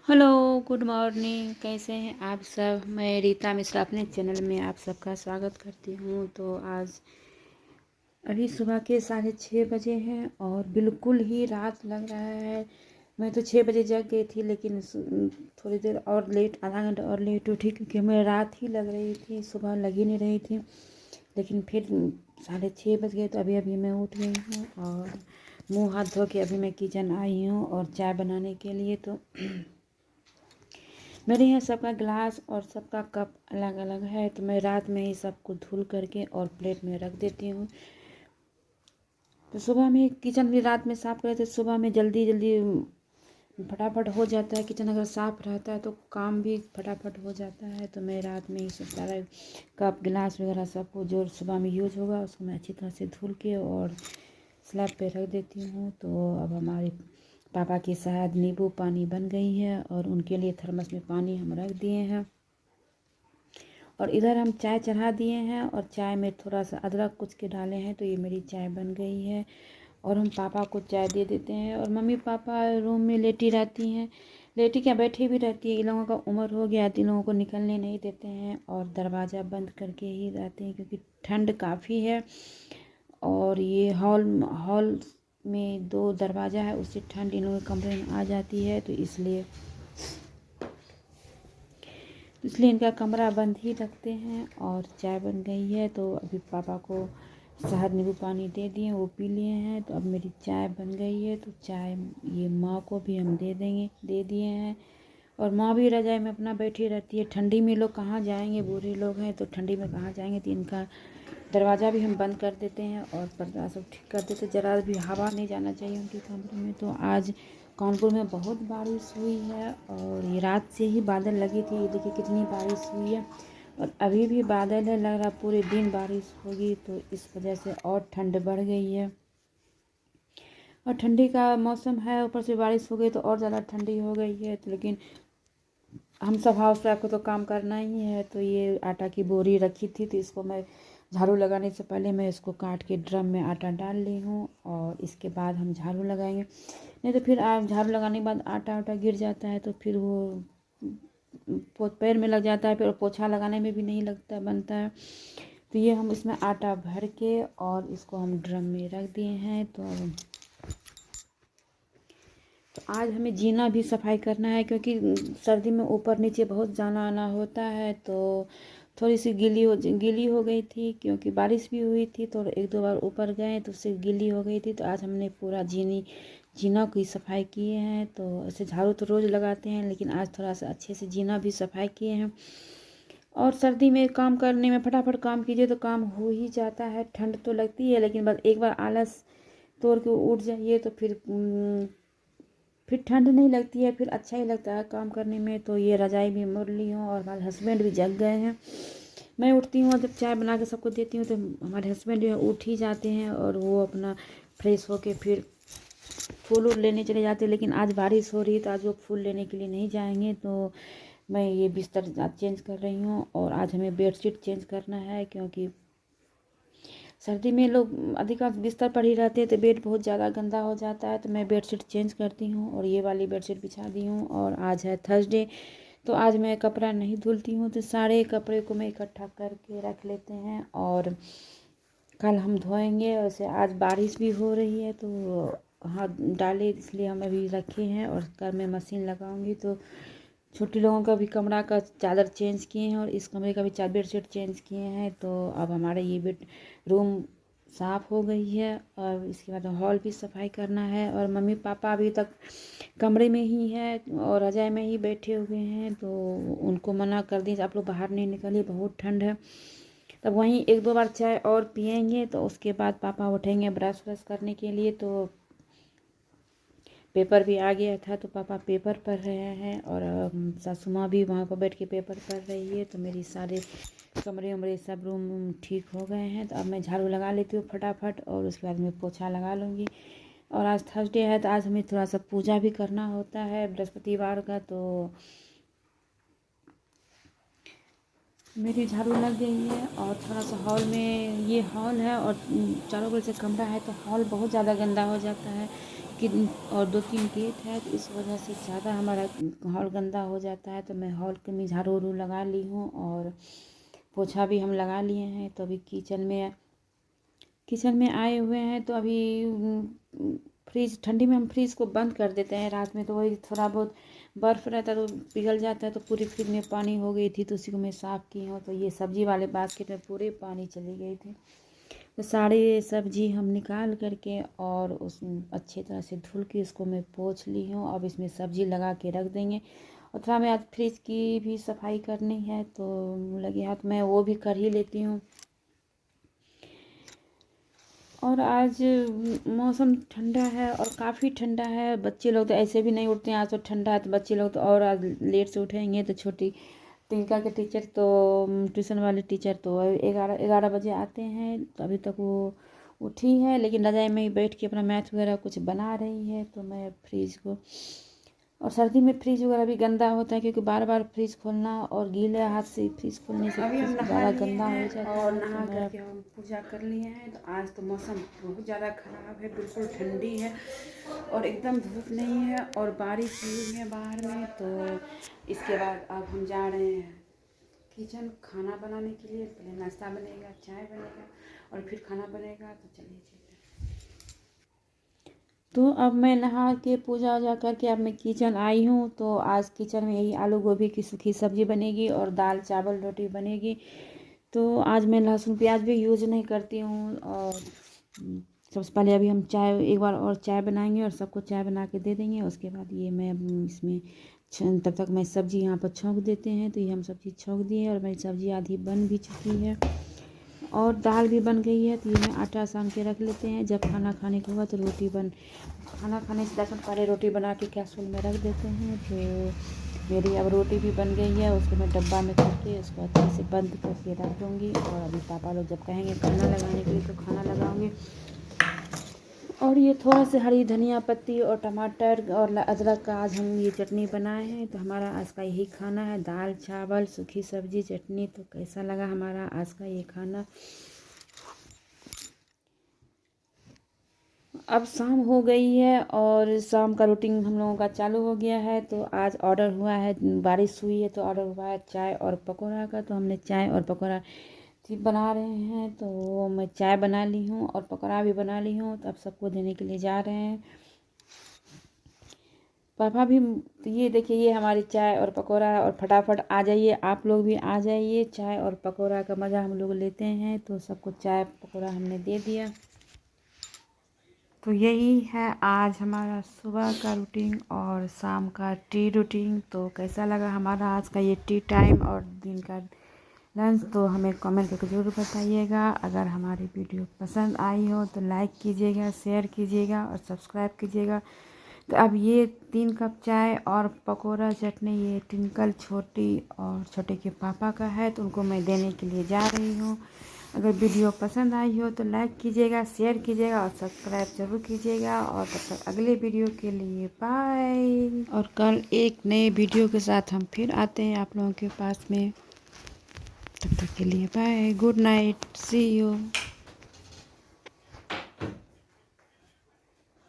Hello, good morning. कैसे हैं आप सब? मैं रीता मिश्रा अपने चैनल में आप सबका स्वागत करती हूँ। तो आज अभी सुबह के 6:30 बजे हैं और बिल्कुल ही रात लग रहा है। मैं तो 6 बजे जग गई थी, लेकिन थोड़ी देर और लेट, आधा घंटा और लेट उठी क्योंकि हमें रात ही लग रही थी, सुबह लग ही नहीं रही थी। लेकिन फिर 6:30 बज गए तो अभी अभी मैं उठ गई हूँ और मुँह हाथ धो के अभी मैं किचन आई हूँ और चाय बनाने के लिए। तो मेरे यहाँ सबका ग्लास और सबका कप अलग अलग है, तो मैं रात में ही सबको धुल करके और प्लेट में रख देती हूँ। तो सुबह में किचन भी रात में साफ़ करे तो सुबह में जल्दी जल्दी फटाफट हो जाता है। किचन अगर साफ़ रहता है तो काम भी फटाफट हो जाता है। तो मैं रात में ही सब सारा कप गिलास वगैरह सबको जो सुबह में यूज होगा उसको मैं अच्छी तरह से धुल के और स्लैब पे रख देती हूँ। तो अब हमारे पापा की शायद नींबू पानी बन गई है और उनके लिए थर्मस में पानी हम रख दिए हैं। और इधर हम चाय चढ़ा दिए हैं और चाय में थोड़ा सा अदरक कुच के डाले हैं, तो ये मेरी चाय बन गई है। और हम पापा को चाय दे देते हैं और मम्मी पापा रूम में लेटी रहती हैं। लेटी क्या, बैठी भी रहती है। इन लोगों का उम्र हो गया तो इन लोगों को निकलने नहीं देते हैं और दरवाज़ा बंद करके ही रहते हैं क्योंकि ठंड काफ़ी है। और ये हॉल में 2 दरवाज़ा है, उससे ठंड इन लोगों के कमरे में आ जाती है, तो इसलिए इनका कमरा बंद ही रखते हैं। और चाय बन गई है तो अभी पापा को शहद नींबू पानी दे दिए, वो पी लिए हैं। तो अब मेरी चाय बन गई है, तो चाय ये माँ को भी हम दे दिए हैं। और माँ भी रजाई में अपना बैठी रहती है। ठंडी में लोग कहाँ जाएंगे, बूढ़े लोग हैं तो ठंडी में कहाँ जाएंगे। तो इनका दरवाज़ा भी हम बंद कर देते हैं और पर्दा सब ठीक कर देते हैं, ज़रा भी हवा नहीं जाना चाहिए उनके कमरे में। तो आज कानपुर में बहुत बारिश हुई है और ये रात से ही बादल लगी थी। ये देखिए कितनी बारिश हुई है और अभी भी बादल है, लग रहा पूरे दिन बारिश होगी। तो इस वजह से और ठंड बढ़ गई है और ठंडी का मौसम है, ऊपर से बारिश हो गई तो और ज़्यादा ठंडी हो गई है। तो लेकिन हम सब हाउस वाइफ को तो काम करना ही है। तो ये आटा की बोरी रखी थी, तो इसको मैं झाड़ू लगाने से पहले मैं इसको काट के ड्रम में आटा डाल ली हूँ और इसके बाद हम झाड़ू लगाएंगे। नहीं तो फिर आप झाड़ू लगाने के बाद आटा गिर जाता है तो फिर वो पैर में लग जाता है, फिर पोछा लगाने में भी नहीं लगता बनता है। तो ये हम इसमें आटा भर के और इसको हम ड्रम में रख दिए हैं। तो आज हमें जीना भी सफाई करना है क्योंकि सर्दी में ऊपर नीचे बहुत जाना आना होता है। तो थोड़ी सी गीली हो गई थी क्योंकि बारिश भी हुई थी, तो 1-2 बार ऊपर गए तो उससे गीली हो गई थी। तो आज हमने पूरा जीना की सफाई किए हैं। तो ऐसे झाड़ू तो रोज़ लगाते हैं, लेकिन आज थोड़ा सा अच्छे से जीना भी सफाई किए हैं। और सर्दी में काम करने में फटाफट काम कीजिए तो काम हो ही जाता है। ठंड तो लगती है, लेकिन बस एक बार आलस तोड़ के उठ जाइए तो फिर ठंड नहीं लगती है, फिर अच्छा ही लगता है काम करने में। तो ये रजाई भी मोड़ ली हूँ और हमारे हस्बैंड भी जग गए हैं। मैं उठती हूँ जब चाय बना के सबको देती हूँ तो हमारे हस्बैंड जो है उठ ही जाते हैं और वो अपना फ्रेश होके फिर फूल लेने चले जाते हैं। लेकिन आज बारिश हो रही है तो आज वो फूल लेने के लिए नहीं जाएंगे। तो मैं ये बिस्तर चेंज कर रही हूँ और आज हमें बेडशीट चेंज करना है क्योंकि सर्दी में लोग अधिकांश बिस्तर पर ही रहते हैं तो बेड बहुत ज़्यादा गंदा हो जाता है। तो मैं बेडशीट चेंज करती हूँ और ये वाली बेडशीट बिछा दी हूँ। और आज है थर्सडे, तो आज मैं कपड़ा नहीं धुलती हूँ, तो सारे कपड़े को मैं इकट्ठा करके रख लेते हैं और कल हम धोएंगे। वैसे आज बारिश भी हो रही है तो हाथ डाले, इसलिए हम अभी रखे हैं और कल मैं मशीन लगाऊंगी। तो छोटे लोगों का भी कमरा का चादर चेंज किए हैं और इस कमरे का भी बेडशीट चेंज किए हैं। तो अब हमारा ये रूम साफ़ हो गई है और इसके बाद हॉल भी सफाई करना है। और मम्मी पापा अभी तक कमरे में ही है और रजाई में ही बैठे हुए हैं। तो उनको मना कर दी आप लोग बाहर नहीं निकलिए, बहुत ठंड है। तब वहीं 1-2 बार चाय और पियेंगे तो उसके बाद पापा उठेंगे ब्रश व्रश करने के लिए। तो पेपर भी आ गया था तो पापा पेपर पढ़ रहे हैं और सासू माँ भी वहाँ पर बैठ के पेपर पढ़ रही है। तो मेरी सारे कमरे उमरे सब रूम ठीक हो गए हैं। तो अब मैं झाड़ू लगा लेती हूँ फटाफट और उसके बाद मैं पोछा लगा लूँगी। और आज थर्सडे है तो आज हमें थोड़ा सा पूजा भी करना होता है बृहस्पतिवार का। तो मेरी झाड़ू लग गई है और थोड़ा सा हॉल में, ये हॉल है और चारों बगल से कमरा है तो हॉल बहुत ज़्यादा गंदा हो जाता है और 2-3 गेट है, तो इस वजह से ज़्यादा हमारा हॉल गंदा हो जाता है। तो मैं हॉल के में झाड़ू वाड़ू लगा ली हूँ और पोछा भी हम लगा लिए हैं। तो अभी किचन में आए हुए हैं। तो अभी फ्रिज, ठंडी में हम फ्रिज को बंद कर देते हैं रात में, तो वही थोड़ा बहुत बर्फ़ रहता है तो पिघल जाता है। तो पूरी फ्रिज में पानी हो गई थी, तो उसी को मैं साफ़ की हूँ। तो ये सब्ज़ी वाले बास्केट में पूरे पानी चली गई थी। तो सारी सब्ज़ी हम निकाल करके और उस अच्छे तरह से धुल के उसको मैं पोंछ ली हूँ। अब इसमें सब्ज़ी लगा के रख देंगे। और थोड़ा मैं आज फ्रिज की भी सफाई करनी है, तो लगे हाथ मैं वो भी कर ही लेती हूँ। और आज मौसम ठंडा है और काफ़ी ठंडा है। बच्चे लोग तो ऐसे भी नहीं उठते हैं, आज तो ठंडा है तो बच्चे लोग तो और आज लेट से उठेंगे। तो छोटी टिंका के टीचर तो ट्यूशन वाले टीचर तो 11 बजे आते हैं। तो अभी तक वो उठी है, लेकिन रज़ाई में ही बैठ के अपना मैथ वगैरह कुछ बना रही है। तो मैं फ्रिज को, और सर्दी में फ्रिज वगैरह भी गंदा होता है, क्योंकि बार बार फ्रिज खोलना और गीले हाथ से फ्रिज खोलने से अभी हम नहा ज़्यादा लिए गंदा हो हैं जाता और है। नहा तो करके हम पूजा कर लिए हैं। तो आज तो मौसम बहुत ज़्यादा ख़राब है, बिल्कुल ठंडी है और एकदम धूप नहीं है और बारिश हुई है बाहर में। तो इसके बाद अब हम जा रहे हैं किचन खाना बनाने के लिए। पहले नाश्ता बनेगा, चाय बनेगा और फिर खाना बनेगा। तो चलिए चलते हैं। तो अब मैं नहा के पूजा वूजा करके अब मैं किचन आई हूँ। तो आज किचन में यही आलू गोभी की सूखी सब्ज़ी बनेगी और दाल चावल रोटी बनेगी। तो आज मैं लहसुन प्याज भी यूज़ नहीं करती हूँ। और सबसे पहले अभी हम एक बार और चाय बनाएंगे और सबको चाय बना के दे देंगे। उसके बाद ये मैं इसमें तब तक मैं सब्ज़ी यहाँ पर छौंक देते हैं। तो ये हम सब्ज़ी छौंक दी है और मेरी सब्ज़ी आधी बन भी चुकी है और दाल भी बन गई है। तो ये मैं आटा सान के रख लेते हैं, जब खाना खाने के बाद तो खाना खाने से 10 मिनट पहले रोटी बना के कैसरोल में रख देते हैं। तो मेरी अब रोटी भी बन गई है, उसको मैं डब्बा में करके उसको अच्छे से बंद करके रख दूँगी। और अभी पापा लोग जब कहेंगे खाना लगाने के लिए तो खाना लगाऊँगी। और ये थोड़ा सा हरी धनिया पत्ती और टमाटर और अदरक का आज हम ये चटनी बनाए हैं। तो हमारा आज का यही खाना है, दाल चावल सूखी सब्ज़ी चटनी। तो कैसा लगा हमारा आज का ये खाना। अब शाम हो गई है और शाम का रूटीन हम लोगों का चालू हो गया है। तो आज ऑर्डर हुआ है, बारिश हुई है तो ऑर्डर हुआ है चाय और पकौड़ा का। तो हमने चाय और पकौड़ा बना रहे हैं। तो मैं चाय बना ली हूँ और पकौड़ा भी बना ली हूँ। तो अब सबको देने के लिए जा रहे हैं पापा भी। तो ये देखिए, ये हमारी चाय और पकौड़ा है। और फटाफट आ जाइए, आप लोग भी आ जाइए, चाय और पकौड़ा का मज़ा हम लोग लेते हैं। तो सबको चाय पकौड़ा हमने दे दिया। तो यही है आज हमारा सुबह का रूटीन और शाम का टी रूटीन। तो कैसा लगा हमारा आज का ये टी टाइम और दिन का लंच, तो हमें कमेंट करके ज़रूर बताइएगा। अगर हमारी वीडियो पसंद आई हो तो लाइक कीजिएगा, शेयर कीजिएगा और सब्सक्राइब कीजिएगा। तो अब ये 3 कप चाय और पकौड़ा चटनी ये टिंकल छोटी और छोटे के पापा का है, तो उनको मैं देने के लिए जा रही हूँ। अगर वीडियो पसंद आई हो तो लाइक कीजिएगा, शेयर कीजिएगा और सब्सक्राइब जरूर कीजिएगा। और तब तक अगले वीडियो के लिए बाय। और कल एक नए वीडियो के साथ हम फिर आते हैं आप लोगों के पास में। तब तक के लिए bye, good night, see you.